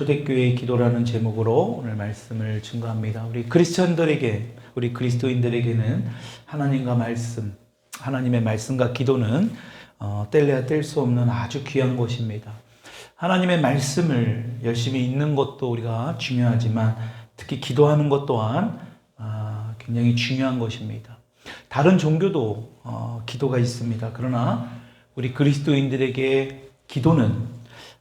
초대교회의 기도라는 제목으로 오늘 말씀을 증거합니다. 우리 크리스천들에게, 우리 그리스도인들에게는 하나님과 말씀, 하나님의 말씀과 기도는 뗄래야 뗄 수 없는 아주 귀한 것입니다. 하나님의 말씀을 열심히 읽는 것도 우리가 중요하지만 특히 기도하는 것 또한 굉장히 중요한 것입니다. 다른 종교도 기도가 있습니다. 그러나 우리 그리스도인들에게 기도는,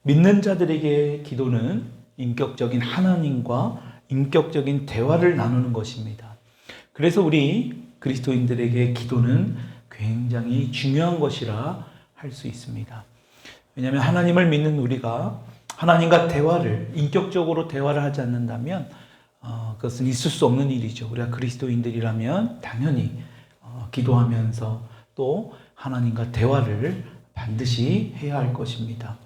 믿는 자들에게 기도는 인격적인 하나님과 인격적인 대화를 나누는 것입니다. 그래서 우리 그리스도인들에게 기도는 굉장히 중요한 것이라 할 수 있습니다. 왜냐하면 하나님을 믿는 우리가 하나님과 대화를, 인격적으로 대화를 하지 않는다면 그것은 있을 수 없는 일이죠. 우리가 그리스도인들이라면 당연히 기도하면서 또 하나님과 대화를 반드시 해야 할 것입니다.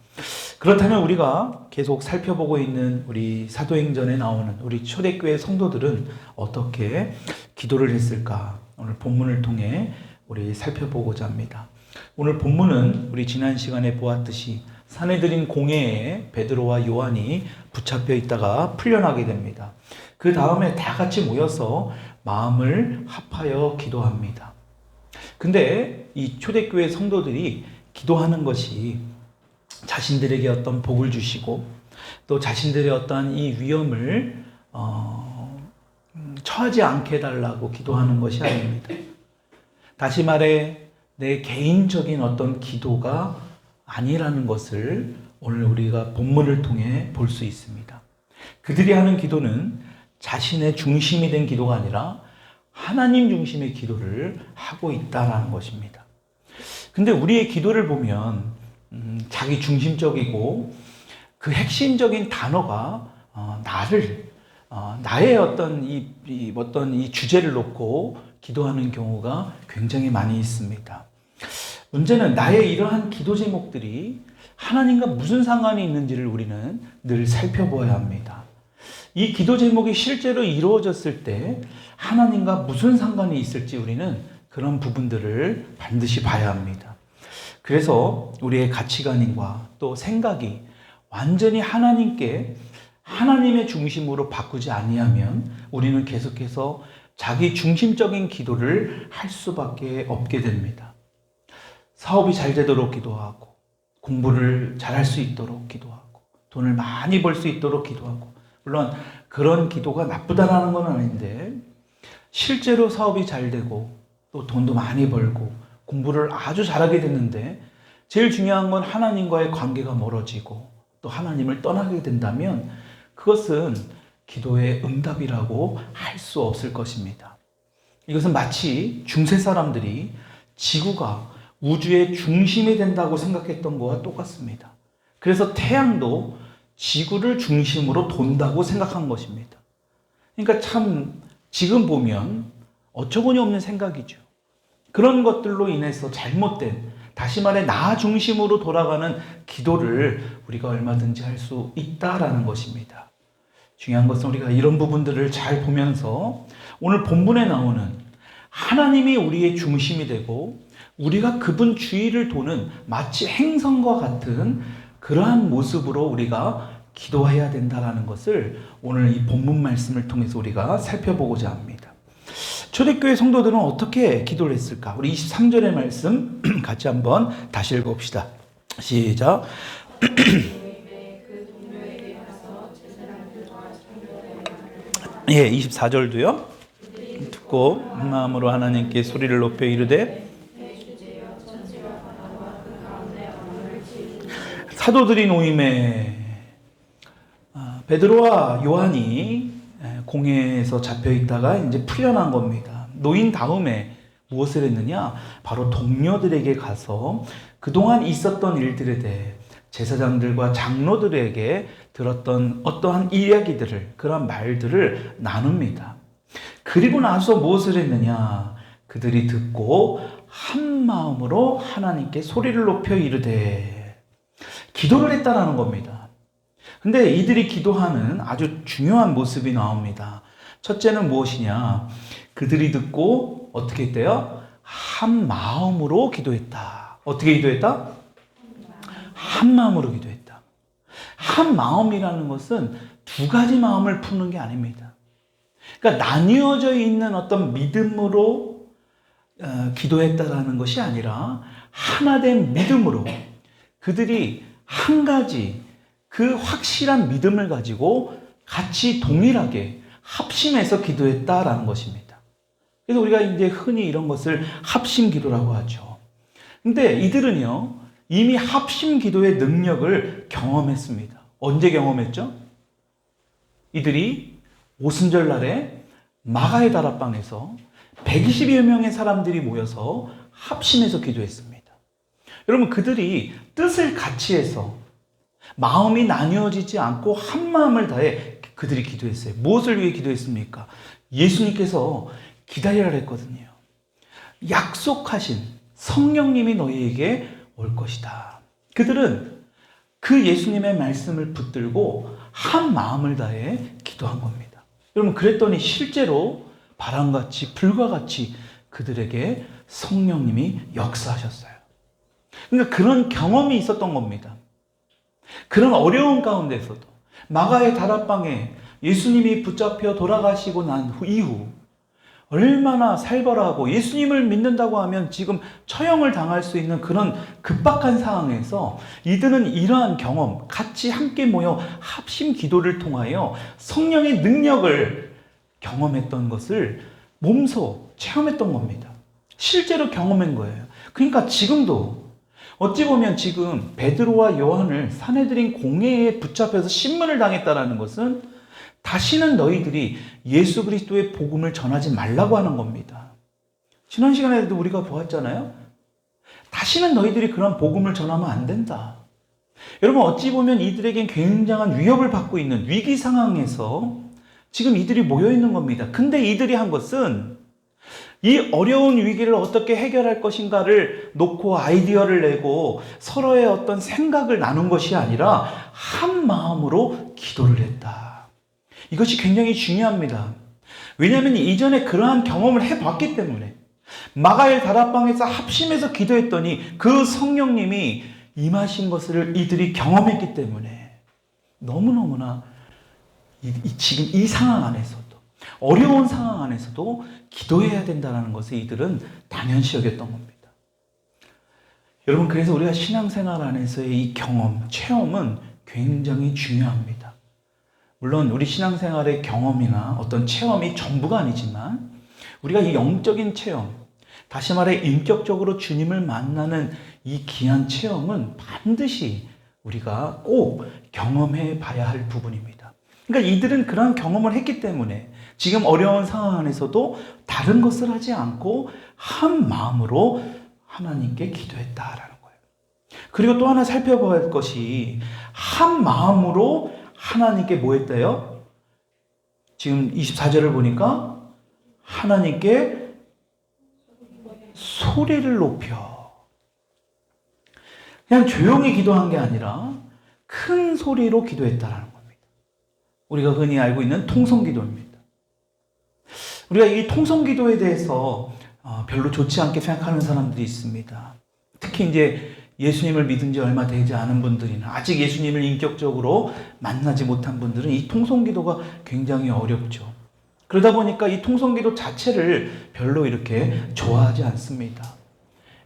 그렇다면 우리가 계속 살펴보고 있는 우리 사도행전에 나오는 우리 초대교회 성도들은 어떻게 기도를 했을까? 오늘 본문을 통해 우리 살펴보고자 합니다. 오늘 본문은 우리 지난 시간에 보았듯이 사내들인 공회에 베드로와 요한이 붙잡혀 있다가 풀려나게 됩니다. 그 다음에 다 같이 모여서 마음을 합하여 기도합니다. 근데 이 초대교회 성도들이 기도하는 것이 자신들에게 어떤 복을 주시고 또 자신들의 어떠한 이 위험을 처하지 않게 해달라고 기도하는 것이 아닙니다. 다시 말해 내 개인적인 어떤 기도가 아니라는 것을 오늘 우리가 본문을 통해 볼 수 있습니다. 그들이 하는 기도는 자신의 중심이 된 기도가 아니라 하나님 중심의 기도를 하고 있다는 것입니다. 근데 우리의 기도를 보면 자기 중심적이고 그 핵심적인 단어가 나의 어떤 이 주제를 놓고 기도하는 경우가 굉장히 많이 있습니다. 문제는 나의 이러한 기도 제목들이 하나님과 무슨 상관이 있는지를 우리는 늘 살펴보아야 합니다. 이 기도 제목이 실제로 이루어졌을 때 하나님과 무슨 상관이 있을지 우리는 그런 부분들을 반드시 봐야 합니다. 그래서 우리의 가치관과 또 생각이 완전히 하나님의 중심으로 바꾸지 아니하면 우리는 계속해서 자기 중심적인 기도를 할 수밖에 없게 됩니다. 사업이 잘 되도록 기도하고, 공부를 잘할 수 있도록 기도하고, 돈을 많이 벌 수 있도록 기도하고, 물론 그런 기도가 나쁘다라는 건 아닌데 실제로 사업이 잘 되고 또 돈도 많이 벌고 공부를 아주 잘하게 됐는데 제일 중요한 건 하나님과의 관계가 멀어지고 또 하나님을 떠나게 된다면 그것은 기도의 응답이라고 할 수 없을 것입니다. 이것은 마치 중세 사람들이 지구가 우주의 중심이 된다고 생각했던 것과 똑같습니다. 그래서 태양도 지구를 중심으로 돈다고 생각한 것입니다. 그러니까 참 지금 보면 어처구니 없는 생각이죠. 그런 것들로 인해서 잘못된, 다시 말해 나 중심으로 돌아가는 기도를 우리가 얼마든지 할 수 있다라는 것입니다. 중요한 것은 우리가 이런 부분들을 잘 보면서 오늘 본문에 나오는 하나님이 우리의 중심이 되고 우리가 그분 주위를 도는 마치 행성과 같은 그러한 모습으로 우리가 기도해야 된다는 것을 오늘 이 본문 말씀을 통해서 우리가 살펴보고자 합니다. 초대교회 성도들은 어떻게 기도를 했을까? 우리 23절의 말씀 같이 한번 다시 읽어봅시다. 시작. 예, 24절도요. 듣고 한 마음으로 하나님께 소리를 높여 이르되 사도들이 모임에 베드로와 요한이 공회에서 잡혀 있다가 이제 풀려난 겁니다. 놓인 다음에 무엇을 했느냐? 바로 동료들에게 가서 그동안 있었던 일들에 대해 제사장들과 장로들에게 들었던 어떠한 이야기들을, 그런 말들을 나눕니다. 그리고 나서 무엇을 했느냐? 그들이 듣고 한 마음으로 하나님께 소리를 높여 이르되 기도를 했다라는 겁니다. 근데 이들이 기도하는 아주 중요한 모습이 나옵니다. 첫째는 무엇이냐? 그들이 듣고 어떻게 했대요? 한 마음으로 기도했다. 어떻게 기도했다? 한 마음으로 기도했다. 한 마음이라는 것은 두 가지 마음을 푸는 게 아닙니다. 그러니까 나뉘어져 있는 어떤 믿음으로 기도했다라는 것이 아니라 하나된 믿음으로 그들이 한 가지 그 확실한 믿음을 가지고 같이 동일하게 합심해서 기도했다라는 것입니다. 그래서 우리가 이제 흔히 이런 것을 합심 기도라고 하죠. 근데 이들은요, 이미 합심 기도의 능력을 경험했습니다. 언제 경험했죠? 이들이 오순절 날에 마가의 다락방에서 120여 명의 사람들이 모여서 합심해서 기도했습니다. 여러분, 그들이 뜻을 같이 해서 마음이 나뉘어지지 않고 한 마음을 다해 그들이 기도했어요. 무엇을 위해 기도했습니까? 예수님께서 기다리라 했거든요. 약속하신 성령님이 너희에게 올 것이다. 그들은 그 예수님의 말씀을 붙들고 한 마음을 다해 기도한 겁니다. 여러분, 그랬더니 실제로 바람같이 불과 같이 그들에게 성령님이 역사하셨어요. 그러니까 그런 경험이 있었던 겁니다. 그런 어려운 가운데서도 마가의 다락방에 예수님이 붙잡혀 돌아가시고 난 이후 얼마나 살벌하고 예수님을 믿는다고 하면 지금 처형을 당할 수 있는 그런 급박한 상황에서 이들은 이러한 경험, 같이 함께 모여 합심 기도를 통하여 성령의 능력을 경험했던 것을 몸소 체험했던 겁니다. 실제로 경험한 거예요. 그러니까 지금도 어찌 보면 지금 베드로와 요한을 사내들인 공회에 붙잡혀서 신문을 당했다는 것은 다시는 너희들이 예수 그리스도의 복음을 전하지 말라고 하는 겁니다. 지난 시간에도 우리가 보았잖아요. 다시는 너희들이 그런 복음을 전하면 안 된다. 여러분, 어찌 보면 이들에겐 굉장한 위협을 받고 있는 위기 상황에서 지금 이들이 모여 있는 겁니다. 근데 이들이 한 것은 이 어려운 위기를 어떻게 해결할 것인가를 놓고 아이디어를 내고 서로의 어떤 생각을 나눈 것이 아니라 한 마음으로 기도를 했다. 이것이 굉장히 중요합니다. 왜냐하면 이전에 그러한 경험을 해봤기 때문에 마가의 다락방에서 합심해서 기도했더니 그 성령님이 임하신 것을 이들이 경험했기 때문에 너무너무나 지금 이 상황 안에서도 어려운 상황 안에서도 기도해야 된다는 것을 이들은 당연시 여겼던 겁니다. 여러분, 그래서 우리가 신앙생활 안에서의 이 경험, 체험은 굉장히 중요합니다. 물론 우리 신앙생활의 경험이나 어떤 체험이 전부가 아니지만 우리가 이 영적인 체험, 다시 말해 인격적으로 주님을 만나는 이 귀한 체험은 반드시 우리가 꼭 경험해 봐야 할 부분입니다. 그러니까 이들은 그런 경험을 했기 때문에 지금 어려운 상황 안에서도 다른 것을 하지 않고 한 마음으로 하나님께 기도했다라는 거예요. 그리고 또 하나 살펴봐야 할 것이 한 마음으로 하나님께 뭐 했대요? 지금 24절을 보니까 하나님께 소리를 높여. 그냥 조용히 기도한 게 아니라 큰 소리로 기도했다라는 겁니다. 우리가 흔히 알고 있는 통성기도입니다. 우리가 이 통성기도에 대해서 별로 좋지 않게 생각하는 사람들이 있습니다. 특히 이제 예수님을 믿은 지 얼마 되지 않은 분들이나 아직 예수님을 인격적으로 만나지 못한 분들은 이 통성기도가 굉장히 어렵죠. 그러다 보니까 이 통성기도 자체를 별로 이렇게 좋아하지 않습니다.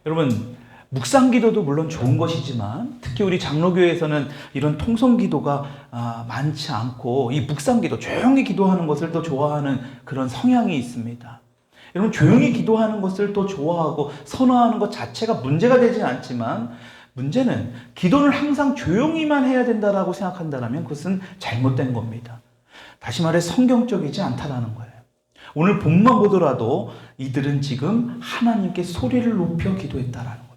여러분, 묵상기도도 물론 좋은 것이지만 특히 우리 장로교회에서는 이런 통성기도가 많지 않고 이 묵상기도, 조용히 기도하는 것을 더 좋아하는 그런 성향이 있습니다. 여러분, 조용히 기도하는 것을 또 좋아하고 선호하는 것 자체가 문제가 되진 않지만 문제는 기도를 항상 조용히만 해야 된다라고 생각한다면 그것은 잘못된 겁니다. 다시 말해 성경적이지 않다라는 거예요. 오늘 본문만 보더라도 이들은 지금 하나님께 소리를 높여 기도했다라는 겁니다.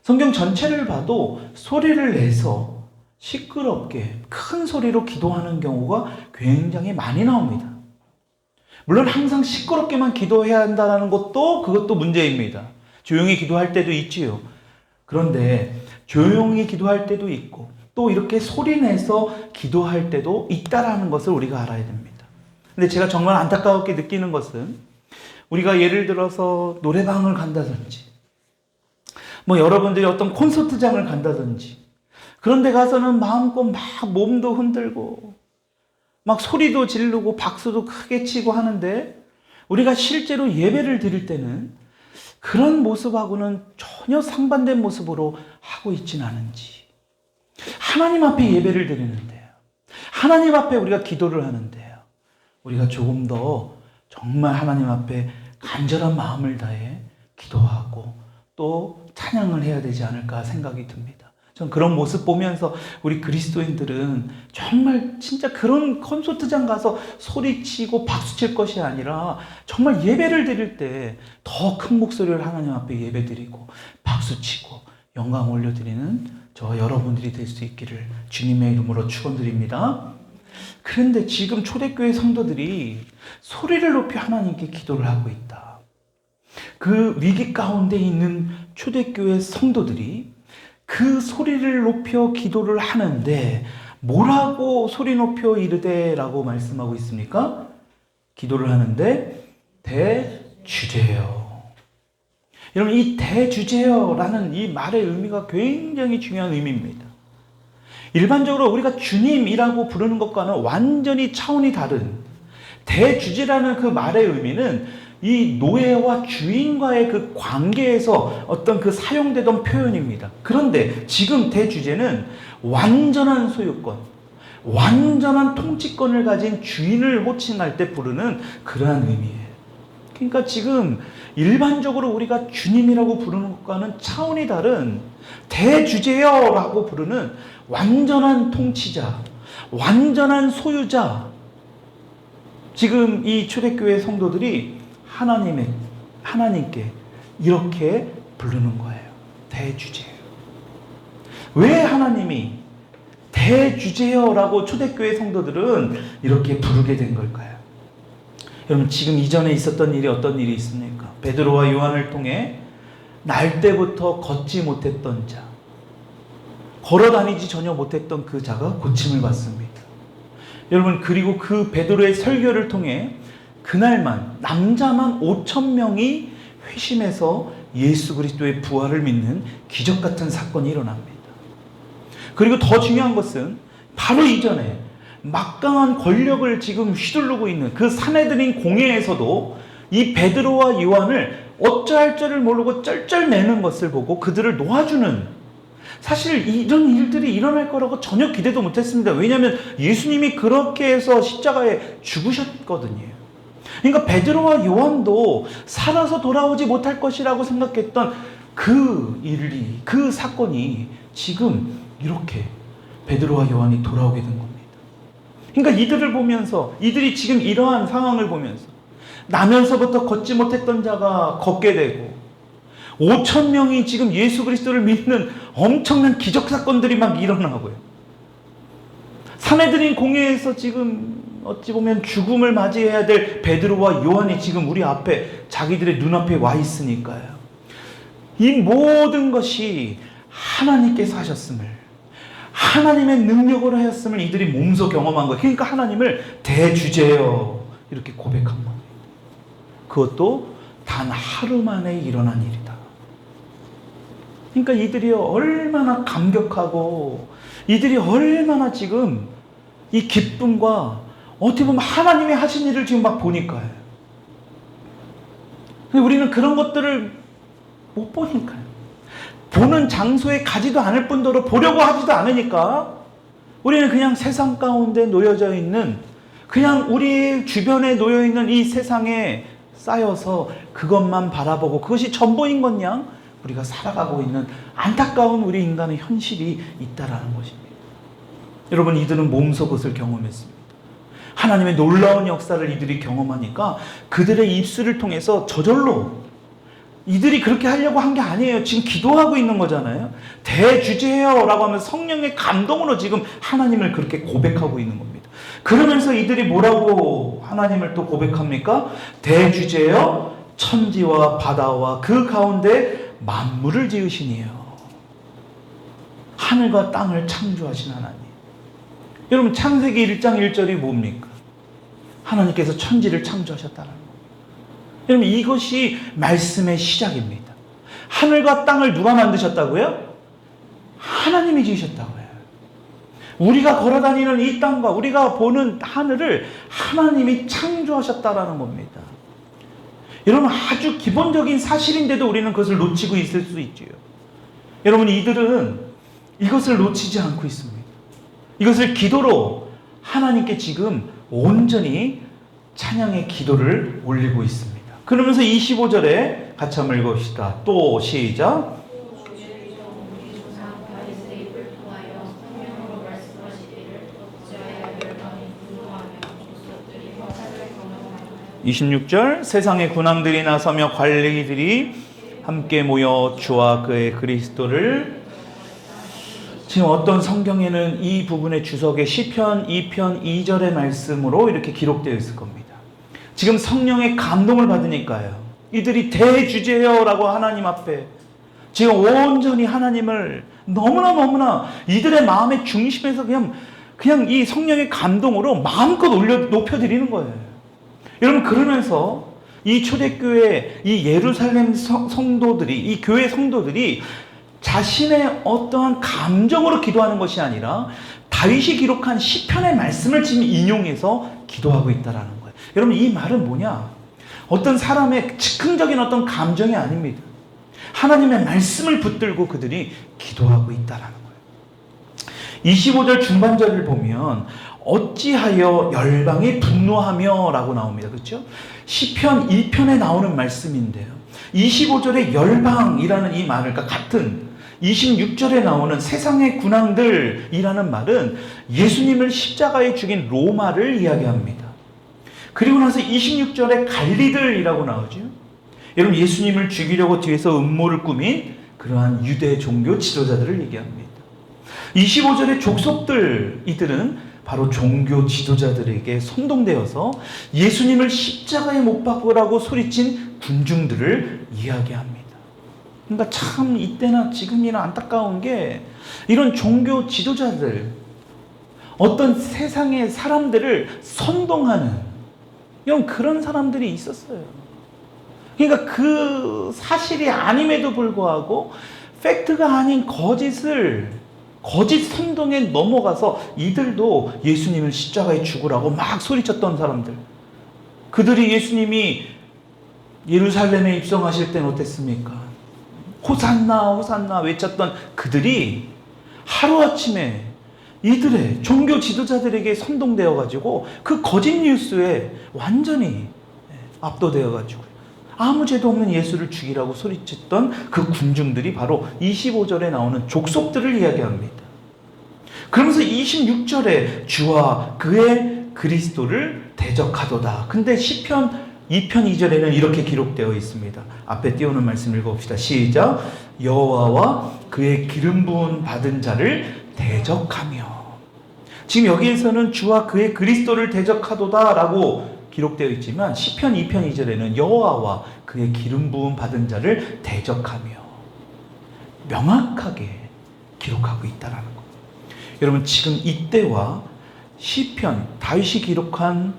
성경 전체를 봐도 소리를 내서 시끄럽게 큰 소리로 기도하는 경우가 굉장히 많이 나옵니다. 물론 항상 시끄럽게만 기도해야 한다는 것도 그것도 문제입니다. 조용히 기도할 때도 있지요. 그런데 조용히 기도할 때도 있고 또 이렇게 소리 내서 기도할 때도 있다라는 것을 우리가 알아야 됩니다. 근데 제가 정말 안타깝게 느끼는 것은 우리가 예를 들어서 노래방을 간다든지 여러분들이 어떤 콘서트장을 간다든지 그런데 가서는 마음껏 막 몸도 흔들고 막 소리도 지르고 박수도 크게 치고 하는데 우리가 실제로 예배를 드릴 때는 그런 모습하고는 전혀 상반된 모습으로 하고 있지는 않은지. 하나님 앞에 예배를 드리는데요. 하나님 앞에 우리가 기도를 하는데요. 우리가 조금 더 정말 하나님 앞에 간절한 마음을 다해 기도하고 또 찬양을 해야 되지 않을까 생각이 듭니다. 전 그런 모습 보면서 우리 그리스도인들은 정말 진짜 그런 콘서트장 가서 소리치고 박수칠 것이 아니라 정말 예배를 드릴 때 더 큰 목소리를 하나님 앞에 예배드리고 박수치고 영광 올려드리는 저와 여러분들이 될 수 있기를 주님의 이름으로 축원드립니다. 그런데 지금 초대교회 성도들이 소리를 높여 하나님께 기도를 하고 있다. 그 위기 가운데 있는 초대교회 성도들이 그 소리를 높여 기도를 하는데 뭐라고 소리 높여 이르되 라고 말씀하고 있습니까? 기도를 하는데 대주제여. 여러분, 이 대주제여라는 이 말의 의미가 굉장히 중요한 의미입니다. 일반적으로 우리가 주님이라고 부르는 것과는 완전히 차원이 다른 대주제라는 그 말의 의미는 이 노예와 주인과의 그 관계에서 어떤 그 사용되던 표현입니다. 그런데 지금 대주제는 완전한 소유권, 완전한 통치권을 가진 주인을 호칭할 때 부르는 그러한 의미예요. 그러니까 지금 일반적으로 우리가 주님이라고 부르는 것과는 차원이 다른 대주제여라고 부르는 완전한 통치자, 완전한 소유자. 지금 이 초대교회 성도들이 하나님께 이렇게 부르는 거예요. 대주제여. 왜 하나님이 대주제여라고 초대교회 성도들은 이렇게 부르게 된 걸까요? 여러분, 지금 이전에 있었던 일이 어떤 일이 있습니까? 베드로와 요한을 통해 날 때부터 걷지 못했던 자, 걸어다니지 전혀 못했던 그 자가 고침을 받습니다. 여러분, 그리고 그 베드로의 설교를 통해 그날만 남자만 5,000명이 회심해서 예수 그리스도의 부활을 믿는 기적 같은 사건이 일어납니다. 그리고 더 중요한 것은 바로 이전에 막강한 권력을 지금 휘두르고 있는 그 사내들인 공회에서도 이 베드로와 요한을 어찌할 줄을 모르고 쩔쩔매는 것을 보고 그들을 놓아주는, 사실 이런 일들이 일어날 거라고 전혀 기대도 못했습니다. 왜냐하면 예수님이 그렇게 해서 십자가에 죽으셨거든요. 그러니까 베드로와 요한도 살아서 돌아오지 못할 것이라고 생각했던 그 일이, 그 사건이 지금 이렇게 베드로와 요한이 돌아오게 된 겁니다. 그러니까 이들을 보면서, 이들이 지금 이러한 상황을 보면서 나면서부터 걷지 못했던 자가 걷게 되고 5,000명이 지금 예수 그리스도를 믿는 엄청난 기적 사건들이 막 일어나고요. 사내들인 공회에서 지금 어찌 보면 죽음을 맞이해야 될 베드로와 요한이 지금 우리 앞에, 자기들의 눈앞에 와 있으니까요. 이 모든 것이 하나님께서 하셨음을, 하나님의 능력으로 하였음을 이들이 몸소 경험한 거예요. 그러니까 하나님을 대주제여 이렇게 고백한 겁니다. 그것도 단 하루 만에 일어난 일이다. 그러니까 이들이 얼마나 감격하고 이들이 얼마나 지금 이 기쁨과 어떻게 보면 하나님이 하신 일을 지금 막 보니까요. 근데 우리는 그런 것들을 못 보니까요. 보는 장소에 가지도 않을 뿐더러 보려고 하지도 않으니까 우리는 그냥 세상 가운데 놓여져 있는, 그냥 우리 주변에 놓여 있는 이 세상에 쌓여서 그것만 바라보고 그것이 전부인 것 양 우리가 살아가고 있는 안타까운 우리 인간의 현실이 있다라는 것입니다. 여러분, 이들은 몸소 그것을 경험했습니다. 하나님의 놀라운 역사를 이들이 경험하니까 그들의 입술을 통해서 저절로, 이들이 그렇게 하려고 한 게 아니에요. 지금 기도하고 있는 거잖아요. 대주제여라고 하면 성령의 감동으로 지금 하나님을 그렇게 고백하고 있는 겁니다. 그러면서 이들이 뭐라고 하나님을 또 고백합니까? 대주제여 천지와 바다와 그 가운데 만물을 지으시니요. 하늘과 땅을 창조하신 하나님. 여러분, 창세기 1장 1절이 뭡니까? 하나님께서 천지를 창조하셨다는 거예요. 여러분, 이것이 말씀의 시작입니다. 하늘과 땅을 누가 만드셨다고요? 하나님이 지으셨다고요. 우리가 걸어다니는 이 땅과 우리가 보는 하늘을 하나님이 창조하셨다라는 겁니다. 여러분, 아주 기본적인 사실인데도 우리는 그것을 놓치고 있을 수 있지요. 여러분, 이들은 이것을 놓치지 않고 있습니다. 이것을 기도로 하나님께 지금 온전히 찬양의 기도를 올리고 있습니다. 그러면서 25절에 같이 한번 읽어봅시다. 또 시작. 26절, 세상의 군왕들이 나서며 관리들이 함께 모여 주와 그의 그리스도를, 지금 어떤 성경에는 이 부분의 주석에 시편 2편 2절의 말씀으로 이렇게 기록되어 있을 겁니다. 지금 성령의 감동을 받으니까요, 이들이 대주제여라고 하나님 앞에 지금 온전히 하나님을 너무나 이들의 마음의 중심에서 그냥 이 성령의 감동으로 마음껏 높여드리는 거예요. 여러분, 그러면서 이 초대교회, 이 예루살렘 성도들이, 이 교회 성도들이 자신의 어떠한 감정으로 기도하는 것이 아니라 다윗이 기록한 시편의 말씀을 지금 인용해서 기도하고 있다라는 거예요. 여러분, 이 말은 뭐냐? 어떤 사람의 즉흥적인 어떤 감정이 아닙니다. 하나님의 말씀을 붙들고 그들이 기도하고 있다라는 거예요. 25절 중반절을 보면 어찌하여 열방이 분노하며 라고 나옵니다. 그렇죠? 시편 1편에 나오는 말씀인데요, 25절에 열방이라는 이 말을, 그러니까 같은 26절에 나오는 세상의 군왕들이라는 말은 예수님을 십자가에 죽인 로마를 이야기합니다. 그리고 나서 26절에 관리들이라고 나오죠. 여러분, 예수님을 죽이려고 뒤에서 음모를 꾸민 그러한 유대 종교 지도자들을 얘기합니다. 25절의 족속들, 이들은 바로 종교 지도자들에게 선동되어서 예수님을 십자가에 못 박으라고 소리친 군중들을 이야기합니다. 그러니까 참 이때나 지금이나 안타까운 게, 이런 종교 지도자들, 어떤 세상의 사람들을 선동하는 이런 그런 사람들이 있었어요. 그러니까 그 사실이 아님에도 불구하고 팩트가 아닌 거짓 선동에 넘어가서 이들도 예수님을 십자가에 죽으라고 막 소리쳤던 사람들, 그들이 예수님이 예루살렘에 입성하실 때는 어땠습니까? 호산나 호산나 외쳤던 그들이 하루아침에 이들의 종교 지도자들에게 선동되어 가지고 그 거짓 뉴스에 완전히 압도되어 가지고 아무 죄도 없는 예수를 죽이라고 소리쳤던 그 군중들이 바로 25절에 나오는 족속들을 이야기합니다. 그러면서 26절에 주와 그의 그리스도를 대적하도다. 근데 시편 2편 2절에는 이렇게 기록되어 있습니다. 앞에 띄우는 말씀 읽어봅시다. 시작. 여호와와 그의 기름 부은 받은 자를 대적하며. 지금 여기에서는 주와 그의 그리스도를 대적하도다 라고 기록되어 있지만 시편 2편 2절에는 여호와와 그의 기름 부음 받은 자를 대적하며 명확하게 기록하고 있다라는 것. 여러분, 지금 이때와 시편, 다윗이 기록한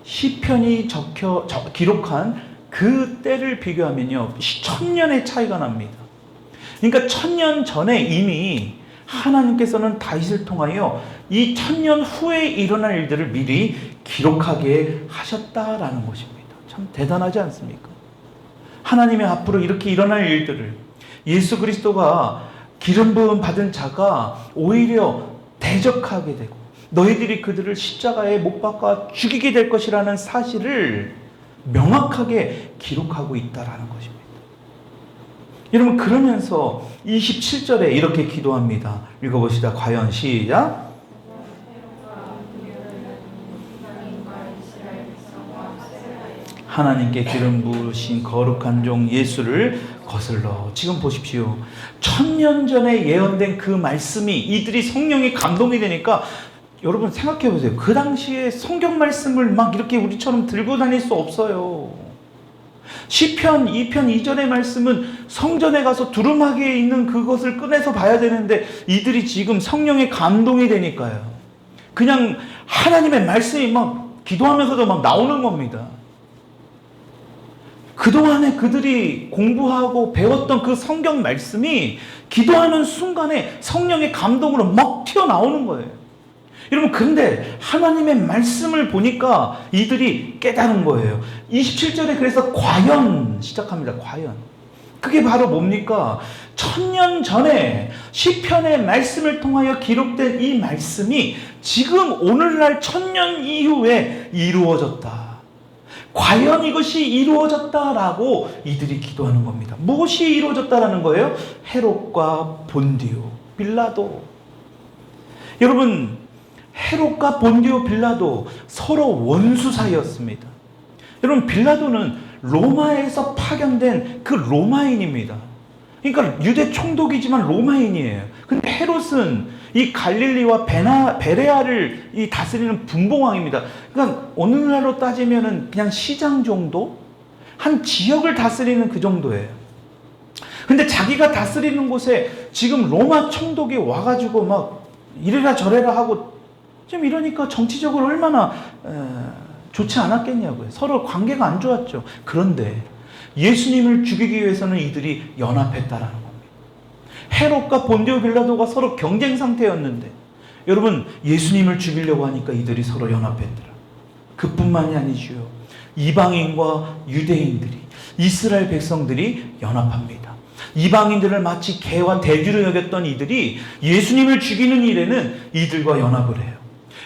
시편이 기록한 그 때를 비교하면요, 1000년의 차이가 납니다. 그러니까 1000년 전에 이미 하나님께서는 다윗을 통하여 이 1000년 후에 일어날 일들을 미리 기록하게 하셨다라는 것입니다. 참 대단하지 않습니까? 하나님의 앞으로 이렇게 일어날 일들을 예수 그리스도가 기름 부음 받은 자가 오히려 대적하게 되고 너희들이 그들을 십자가에 못 박아 죽이게 될 것이라는 사실을 명확하게 기록하고 있다라는 것입니다. 여러분, 그러면서 27절에 이렇게 기도합니다. 읽어봅시다. 과연 시작. 하나님께 기름 부으신 거룩한 종 예수를 거슬러. 지금 보십시오. 1000년 전에 예언된 그 말씀이 이들이 성령이 감동이 되니까, 여러분 생각해 보세요. 그 당시에 성경 말씀을 막 이렇게 우리처럼 들고 다닐 수 없어요. 시편 2편 2절의 말씀은 성전에 가서 두루마기에 있는 그것을 꺼내서 봐야 되는데 이들이 지금 성령의 감동이 되니까요, 그냥 하나님의 말씀이 막 기도하면서도 막 나오는 겁니다. 그동안에 그들이 공부하고 배웠던 그 성경 말씀이 기도하는 순간에 성령의 감동으로 막 튀어나오는 거예요. 여러분, 근데 하나님의 말씀을 보니까 이들이 깨달은 거예요. 27절에 그래서 과연 시작합니다. 과연. 그게 바로 뭡니까? 1000년 전에 시편의 말씀을 통하여 기록된 이 말씀이 지금 오늘날 1000년 이후에 이루어졌다. 과연 이것이 이루어졌다라고 이들이 기도하는 겁니다. 무엇이 이루어졌다라는 거예요? 헤롯과 본디오, 빌라도. 여러분, 헤롯과 본디오, 빌라도 서로 원수 사이였습니다. 여러분, 빌라도는 로마에서 파견된 그 로마인입니다. 그러니까 유대 총독이지만 로마인이에요. 근데 헤롯은 이 갈릴리와 베레아를 이 다스리는 분봉왕입니다. 그러니까 오늘날로 따지면은 그냥 시장 정도? 한 지역을 다스리는 그 정도예요. 근데 자기가 다스리는 곳에 지금 로마 총독이 와가지고 막 이래라 저래라 하고 좀 이러니까 정치적으로 얼마나 좋지 않았겠냐고요. 서로 관계가 안 좋았죠. 그런데 예수님을 죽이기 위해서는 이들이 연합했다라는 겁니다. 헤롯과 본디오 빌라도가 서로 경쟁 상태였는데 여러분, 예수님을 죽이려고 하니까 이들이 서로 연합했더라. 그뿐만이 아니죠. 이방인과 유대인들이, 이스라엘 백성들이 연합합니다. 이방인들을 마치 개와 대주로 여겼던 이들이 예수님을 죽이는 일에는 이들과 연합을 해요.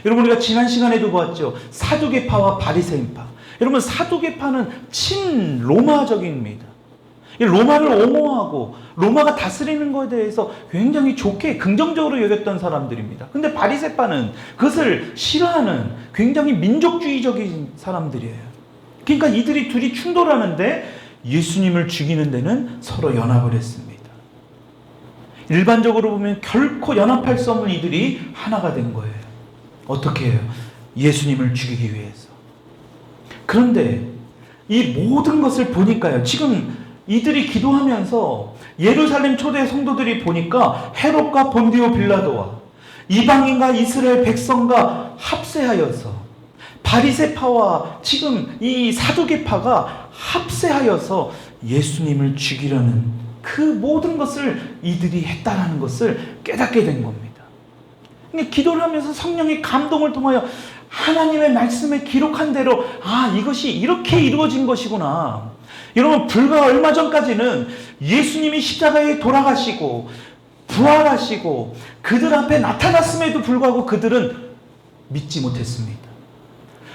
여러분, 우리가 지난 시간에도 보았죠. 사두개파와 바리새인파. 여러분, 사두개파는 친로마적입니다. 로마를 옹호하고 로마가 다스리는 것에 대해서 굉장히 좋게 긍정적으로 여겼던 사람들입니다. 근데 바리새파는 그것을 싫어하는 굉장히 민족주의적인 사람들이에요. 그러니까 이들이 둘이 충돌하는데 예수님을 죽이는 데는 서로 연합을 했습니다. 일반적으로 보면 결코 연합할 수 없는 이들이 하나가 된 거예요. 어떻게 해요? 예수님을 죽이기 위해서. 그런데 이 모든 것을 보니까요, 지금 이들이 기도하면서 예루살렘 초대 성도들이 보니까 헤롯과 본디오 빌라도와 이방인과 이스라엘 백성과 합세하여서 바리새파와 지금 이 사두개파가 합세하여서 예수님을 죽이려는 그 모든 것을 이들이 했다라는 것을 깨닫게 된 겁니다. 기도를 하면서 성령의 감동을 통하여 하나님의 말씀에 기록한 대로 이것이 이렇게 이루어진 것이구나. 여러분, 불과 얼마 전까지는 예수님이 십자가에 돌아가시고 부활하시고 그들 앞에 나타났음에도 불구하고 그들은 믿지 못했습니다.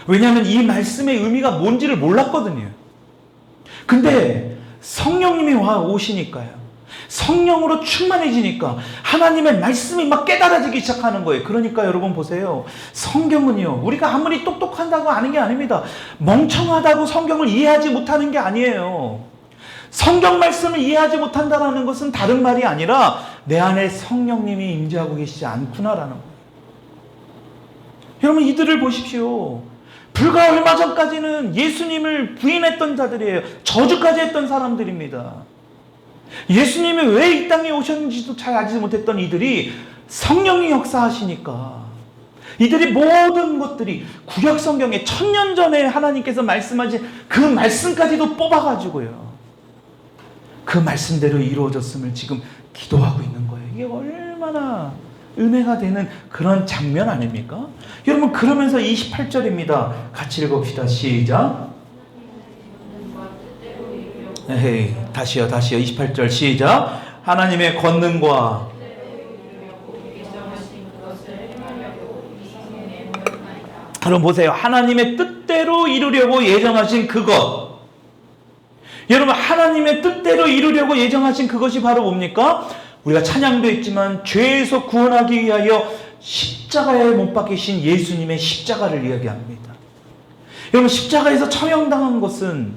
왜냐하면 이 말씀의 의미가 뭔지를 몰랐거든요. 근데 성령님이 오시니까요, 성령으로 충만해지니까 하나님의 말씀이 막 깨달아지기 시작하는 거예요. 그러니까 여러분 보세요. 성경은요, 우리가 아무리 똑똑한다고 아는 게 아닙니다. 멍청하다고 성경을 이해하지 못하는 게 아니에요. 성경 말씀을 이해하지 못한다는 것은 다른 말이 아니라 내 안에 성령님이 임재하고 계시지 않구나라는 거예요. 여러분, 이들을 보십시오. 불과 얼마 전까지는 예수님을 부인했던 자들이에요. 저주까지 했던 사람들입니다. 예수님이 왜 이 땅에 오셨는지도 잘 알지 못했던 이들이 성령이 역사하시니까 이들이 모든 것들이 구약 성경에 1000년 전에 하나님께서 말씀하신 그 말씀까지도 뽑아가지고요, 그 말씀대로 이루어졌음을 지금 기도하고 있는 거예요. 이게 얼마나 은혜가 되는 그런 장면 아닙니까? 여러분, 그러면서 28절입니다. 같이 읽읍시다. 시작. 다시요. 28절 시작. 하나님의 권능과 그럼 보세요. 하나님의 뜻대로 이루려고 예정하신 그것. 여러분, 하나님의 뜻대로 이루려고 예정하신 그것이 바로 뭡니까? 우리가 찬양도 했지만 죄에서 구원하기 위하여 십자가에 못 박히신 예수님의 십자가를 이야기합니다. 여러분, 십자가에서 처형당한 것은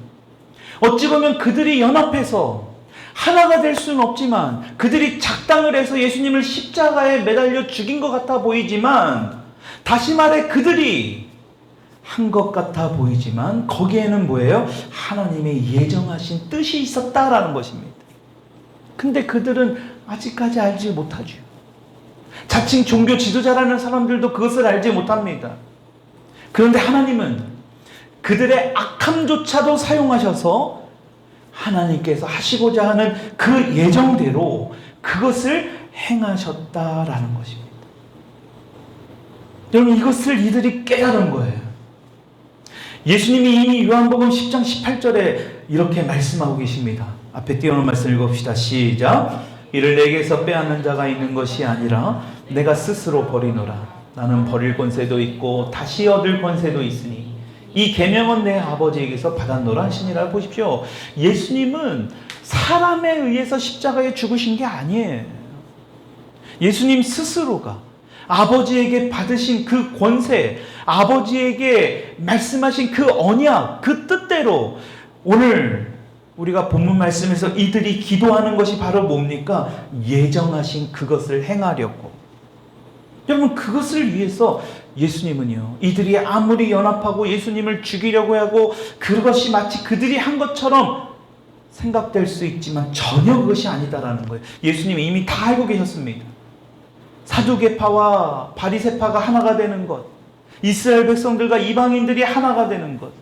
어찌 보면 그들이 연합해서 하나가 될 수는 없지만, 그들이 작당을 해서 예수님을 십자가에 매달려 죽인 것 같아 보이지만, 다시 말해 그들이 한 것 같아 보이지만 거기에는 뭐예요? 하나님의 예정하신 뜻이 있었다라는 것입니다. 근데 그들은 아직까지 알지 못하죠. 자칭 종교 지도자라는 사람들도 그것을 알지 못합니다. 그런데 하나님은 그들의 악함조차도 사용하셔서 하나님께서 하시고자 하는 그 예정대로 그것을 행하셨다라는 것입니다. 여러분, 이것을 이들이 깨달은 거예요. 예수님이 이미 요한복음 10장 18절에 이렇게 말씀하고 계십니다. 앞에 띄워놓은 말씀 읽어봅시다. 시작. 이를 내게서 빼앗는 자가 있는 것이 아니라 내가 스스로 버리노라. 나는 버릴 권세도 있고 다시 얻을 권세도 있으니 이 계명은 내 아버지에게서 받았노라 하시니라. 보십시오. 예수님은 사람에 의해서 십자가에 죽으신 게 아니에요. 예수님 스스로가 아버지에게 받으신 그 권세, 아버지에게 말씀하신 그 언약, 그 뜻대로 오늘 우리가 본문 말씀에서 이들이 기도하는 것이 바로 뭡니까? 예정하신 그것을 행하려고. 여러분, 그것을 위해서 예수님은요, 이들이 아무리 연합하고 예수님을 죽이려고 하고 그것이 마치 그들이 한 것처럼 생각될 수 있지만 전혀 그것이 아니다라는 거예요. 예수님이 이미 다 알고 계셨습니다. 사두개파와 바리새파가 하나가 되는 것, 이스라엘 백성들과 이방인들이 하나가 되는 것,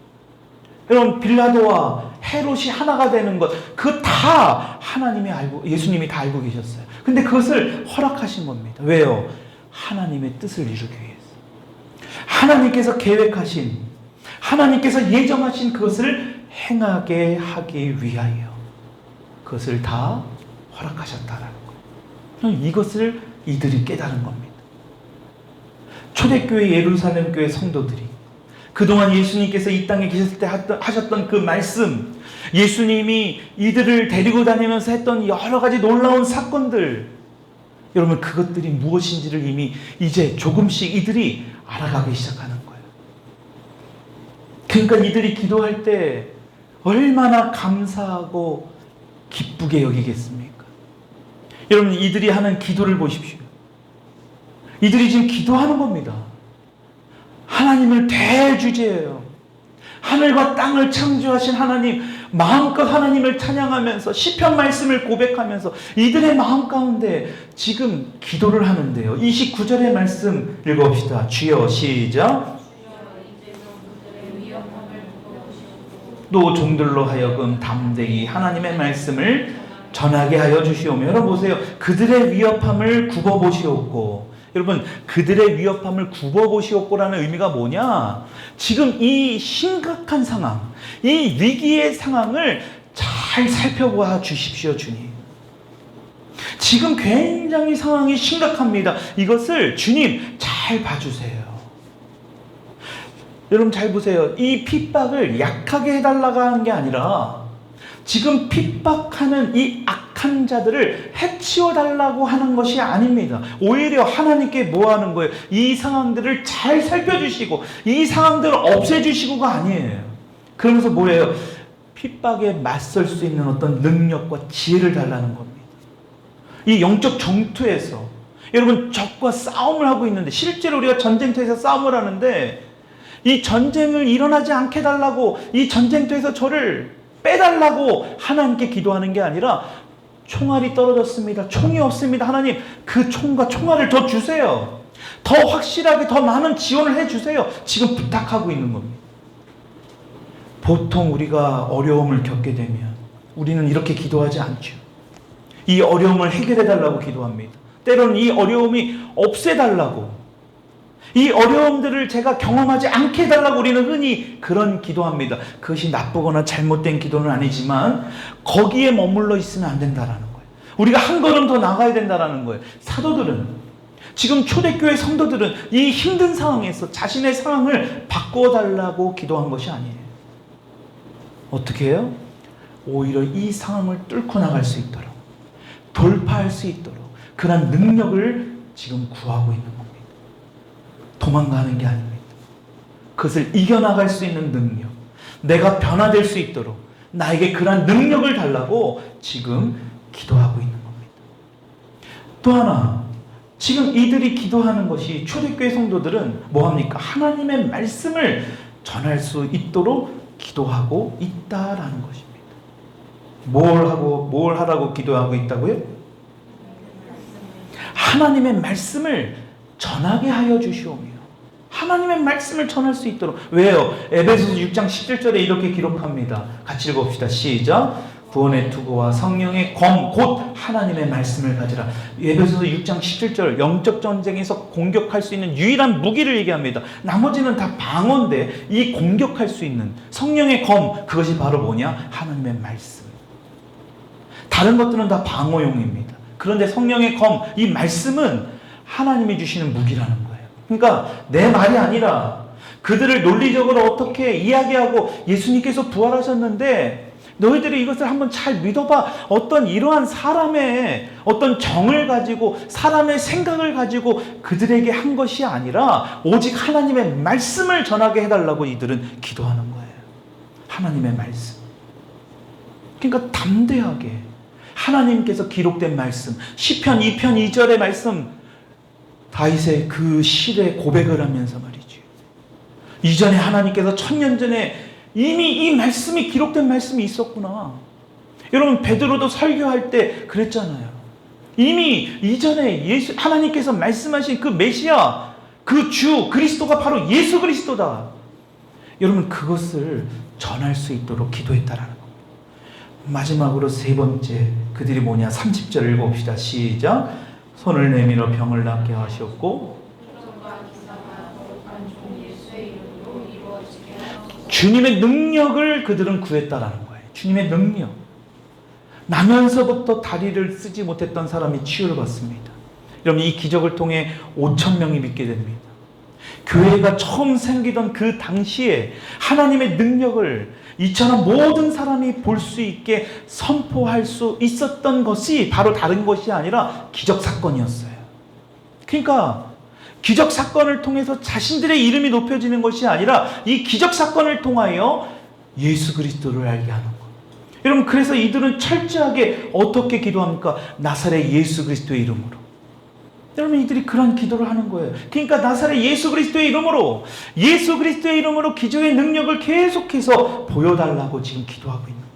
여러분 빌라도와 헤롯이 하나가 되는 것, 그거 다 하나님이 알고, 예수님이 다 알고 계셨어요. 근데 그것을 허락하신 겁니다. 왜요? 하나님의 뜻을 이루기 위해서. 하나님께서 계획하신, 하나님께서 예정하신 그것을 행하게 하기 위하여 그것을 다 허락하셨다라는 거예요. 이것을 이들이 깨달은 겁니다. 초대교회 예루살렘 교회 성도들이 그동안 예수님께서 이 땅에 계셨을 때 하셨던 그 말씀, 예수님이 이들을 데리고 다니면서 했던 여러 가지 놀라운 사건들, 여러분 그것들이 무엇인지를 이미 이제 조금씩 이들이 알아가기 시작하는 거예요. 그러니까 이들이 기도할 때 얼마나 감사하고 기쁘게 여기겠습니까? 여러분, 이들이 하는 기도를 보십시오. 이들이 지금 기도하는 겁니다. 하나님을 대주제예요. 하늘과 땅을 창조하신 하나님, 마음껏 하나님을 찬양하면서 시편 말씀을 고백하면서 이들의 마음 가운데 지금 기도를 하는데요. 29절의 말씀 읽어봅시다. 주여, 시작. 또 종들로 하여금 담대히 하나님의 말씀을 전하게 하여 주시오며. 여러분 보세요. 그들의 위협함을 굽어보시옵고. 여러분, 그들의 위협함을 굽어보시옵고라는 의미가 뭐냐? 지금 이 심각한 상황, 이 위기의 상황을 잘 살펴봐 주십시오, 주님. 지금 굉장히 상황이 심각합니다. 이것을 주님 잘 봐주세요. 여러분 잘 보세요. 이 핍박을 약하게 해달라고 하는 게 아니라 지금 핍박하는 이 악한 자들을 해치워달라고 하는 것이 아닙니다. 오히려 하나님께 뭐 하는 거예요? 이 상황들을 잘 살펴주시고 이 상황들을 없애주시고가 아니에요. 그러면서 뭐예요? 핍박에 맞설 수 있는 어떤 능력과 지혜를 달라는 겁니다. 이 영적 정투에서 여러분 적과 싸움을 하고 있는데, 실제로 우리가 전쟁터에서 싸움을 하는데 이 전쟁을 일어나지 않게 달라고, 이 전쟁터에서 저를 빼달라고 하나님께 기도하는 게 아니라, 총알이 떨어졌습니다, 총이 없습니다, 하나님 그 총과 총알을 더 주세요, 더 확실하게 더 많은 지원을 해주세요, 지금 부탁하고 있는 겁니다. 보통 우리가 어려움을 겪게 되면 우리는 이렇게 기도하지 않죠. 이 어려움을 해결해 달라고 기도합니다. 때로는 이 어려움이 없애달라고, 이 어려움들을 제가 경험하지 않게 해달라고 우리는 흔히 그런 기도합니다. 그것이 나쁘거나 잘못된 기도는 아니지만 거기에 머물러 있으면 안 된다라는 거예요. 우리가 한 걸음 더 나가야 된다라는 거예요. 사도들은, 지금 초대교회 성도들은 이 힘든 상황에서 자신의 상황을 바꿔달라고 기도한 것이 아니에요. 어떻게 해요? 오히려 이 상황을 뚫고 나갈 수 있도록, 돌파할 수 있도록 그런 능력을 지금 구하고 있는 겁니다. 도망가는 게 아닙니다. 그것을 이겨나갈 수 있는 능력, 내가 변화될 수 있도록 나에게 그런 능력을 달라고 지금 기도하고 있는 겁니다. 또 하나, 지금 이들이 기도하는 것이, 초대교회 성도들은 뭐합니까? 하나님의 말씀을 전할 수 있도록 기도하고 있다라는 것입니다. 뭘 하라고 기도하고 있다고요? 하나님의 말씀을 전하게 하여 주시오며, 하나님의 말씀을 전할 수 있도록. 왜요? 에베소서 6장 17절에 이렇게 기록합니다. 같이 읽어봅시다. 시작. 구원의 투구와 성령의 검 곧 하나님의 말씀을 가지라. 에베소서 6장 17절 영적 전쟁에서 공격할 수 있는 유일한 무기를 얘기합니다. 나머지는 다 방어인데 이 공격할 수 있는 성령의 검, 그것이 바로 뭐냐? 하나님의 말씀. 다른 것들은 다 방어용입니다. 그런데 성령의 검, 이 말씀은 하나님이 주시는 무기라는 거예요. 그러니까 내 말이 아니라 그들을 논리적으로 어떻게 이야기하고 예수님께서 부활하셨는데 너희들이 이것을 한번 잘 믿어봐. 어떤 이러한 사람의 어떤 정을 가지고 사람의 생각을 가지고 그들에게 한 것이 아니라 오직 하나님의 말씀을 전하게 해달라고 이들은 기도하는 거예요. 하나님의 말씀. 그러니까 담대하게 하나님께서 기록된 말씀, 시편 2편 2절의 말씀, 다윗의 그 시대 고백을 하면서 말이죠. 이전에 하나님께서 1000년 전에 이미 이 말씀이 기록된 말씀이 있었구나. 여러분 베드로도 설교할 때 그랬잖아요. 이미 이전에 하나님께서 말씀하신 그 메시아, 그 주 그리스도가 바로 예수 그리스도다. 여러분 그것을 전할 수 있도록 기도했다라는 겁니다. 마지막으로 세 번째, 그들이 뭐냐? 30절 읽어봅시다. 시작. 손을 내밀어 병을 낫게 하셨고 주님의 능력을 그들은 구했다라는 거예요. 주님의 능력. 나면서부터 다리를 쓰지 못했던 사람이 치유를 받습니다. 여러분 이 기적을 통해 5,000명이 믿게 됩니다. 교회가 처음 생기던 그 당시에 하나님의 능력을 이처럼 모든 사람이 볼 수 있게 선포할 수 있었던 것이 바로 다른 것이 아니라 기적사건이었어요. 그러니까 기적사건을 통해서 자신들의 이름이 높여지는 것이 아니라 이 기적사건을 통하여 예수 그리스도를 알게 하는 것. 여러분 그래서 이들은 철저하게 어떻게 기도합니까? 나사렛 예수 그리스도의 이름으로. 여러분 이들이 그런 기도를 하는 거예요. 그러니까 나사렛 예수 그리스도의 이름으로, 예수 그리스도의 이름으로 기적의 능력을 계속해서 보여달라고 지금 기도하고 있는 거예요.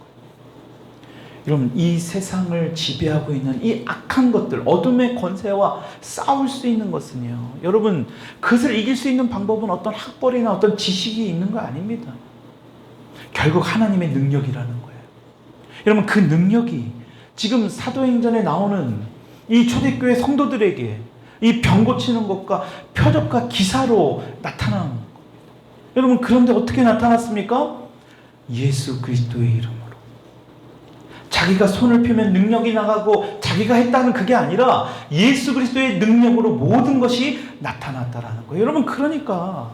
여러분 이 세상을 지배하고 있는 이 악한 것들, 어둠의 권세와 싸울 수 있는 것은요, 여러분 그것을 이길 수 있는 방법은 어떤 학벌이나 어떤 지식이 있는 거 아닙니다. 결국 하나님의 능력이라는 거예요. 여러분 그 능력이 지금 사도행전에 나오는 이 초대교회 성도들에게 이 병 고치는 것과 표적과 기사로 나타나는 겁니다. 여러분 그런데 어떻게 나타났습니까? 예수 그리스도의 이름으로. 자기가 손을 펴면 능력이 나가고 자기가 했다는 그게 아니라 예수 그리스도의 능력으로 모든 것이 나타났다라는 거예요. 여러분 그러니까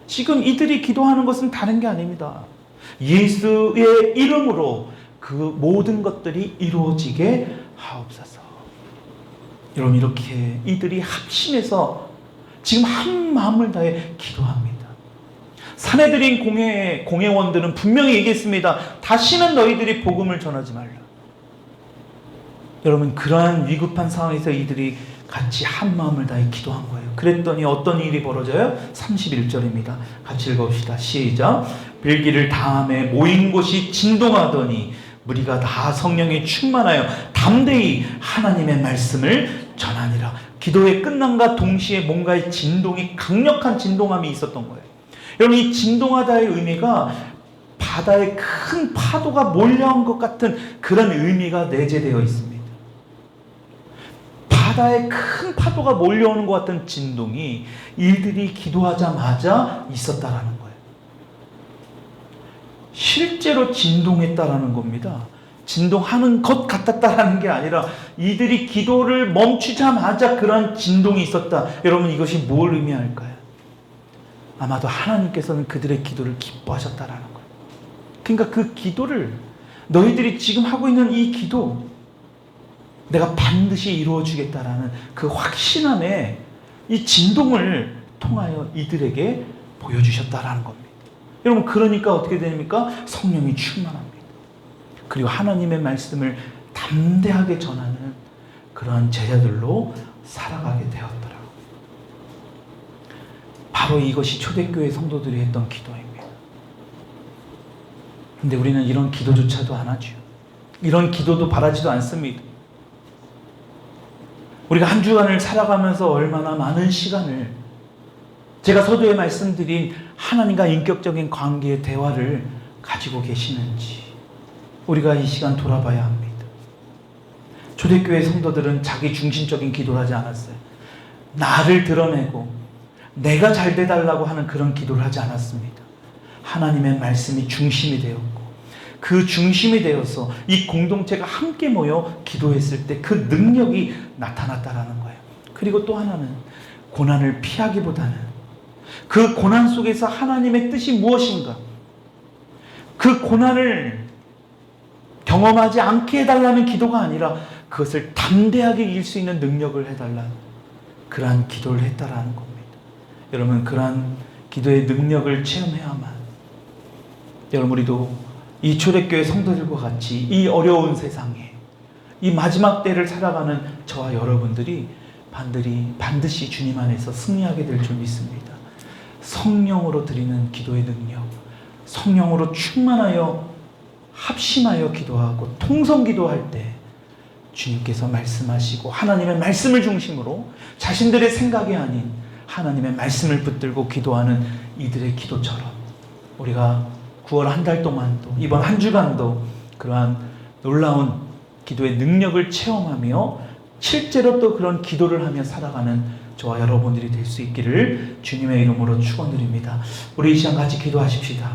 지금 이들이 기도하는 것은 다른 게 아닙니다. 예수의 이름으로 그 모든 것들이 이루어지게 하옵소서. 여러분 이렇게 이들이 합심해서 지금 한 마음을 다해 기도합니다. 사내들인 공회원들은 분명히 얘기했습니다. 다시는 너희들이 복음을 전하지 말라. 여러분 그러한 위급한 상황에서 이들이 같이 한 마음을 다해 기도한 거예요. 그랬더니 어떤 일이 벌어져요? 31절입니다. 같이 읽어봅시다. 시작. 빌기를 다음에 모인 곳이 진동하더니 무리가 다 성령에 충만하여 담대히 하나님의 말씀을 전하니라. 기도의 끝남과 동시에 뭔가의 진동이, 강력한 진동함이 있었던 거예요. 여러분 이 진동하다의 의미가 바다에 큰 파도가 몰려온 것 같은 그런 의미가 내재되어 있습니다. 바다에 큰 파도가 몰려오는 것 같은 진동이 이들이 기도하자마자 있었다라는 거예요. 실제로 진동했다라는 겁니다. 진동하는 것 같았다라는 게 아니라 이들이 기도를 멈추자마자 그런 진동이 있었다. 여러분 이것이 뭘 의미할까요? 아마도 하나님께서는 그들의 기도를 기뻐하셨다라는 거예요. 그러니까 그 기도를, 너희들이 지금 하고 있는 이 기도, 내가 반드시 이루어 주겠다라는 그 확신함에 이 진동을 통하여 이들에게 보여주셨다라는 겁니다. 여러분 그러니까 어떻게 됩니까? 성령이 충만합니다. 그리고 하나님의 말씀을 담대하게 전하는 그러한 제자들로 살아가게 되었더라. 바로 이것이 초대교회 성도들이 했던 기도입니다. 근데 우리는 이런 기도조차도 안 하죠. 이런 기도도 바라지도 않습니다. 우리가 한 주간을 살아가면서 얼마나 많은 시간을, 제가 서두에 말씀드린 하나님과 인격적인 관계의 대화를 가지고 계시는지, 우리가 이 시간 돌아봐야 합니다. 초대교회 성도들은 자기 중심적인 기도를 하지 않았어요. 나를 드러내고 내가 잘 돼달라고 하는 그런 기도를 하지 않았습니다. 하나님의 말씀이 중심이 되었고 그 중심이 되어서 이 공동체가 함께 모여 기도했을 때 그 능력이 나타났다라는 거예요. 그리고 또 하나는 고난을 피하기보다는 그 고난 속에서 하나님의 뜻이 무엇인가, 그 고난을 경험하지 않게 해달라는 기도가 아니라 그것을 담대하게 이길 수 있는 능력을 해달라는 그러한 기도를 했다라는 겁니다. 여러분, 그러한 기도의 능력을 체험해야만 여러분 우리도 이 초대교회 성도들과 같이 이 어려운 세상에 이 마지막 때를 살아가는 저와 여러분들이 반드시 주님 안에서 승리하게 될 줄 믿습니다. 성령으로 드리는 기도의 능력, 성령으로 충만하여 합심하여 기도하고 통성 기도할 때 주님께서 말씀하시고 하나님의 말씀을 중심으로 자신들의 생각이 아닌 하나님의 말씀을 붙들고 기도하는 이들의 기도처럼 우리가 9월 한 달 동안도 이번 한 주간도 그러한 놀라운 기도의 능력을 체험하며 실제로 또 그런 기도를 하며 살아가는 저와 여러분들이 될 수 있기를 주님의 이름으로 축원드립니다. 우리 이 시간 같이 기도하십시다.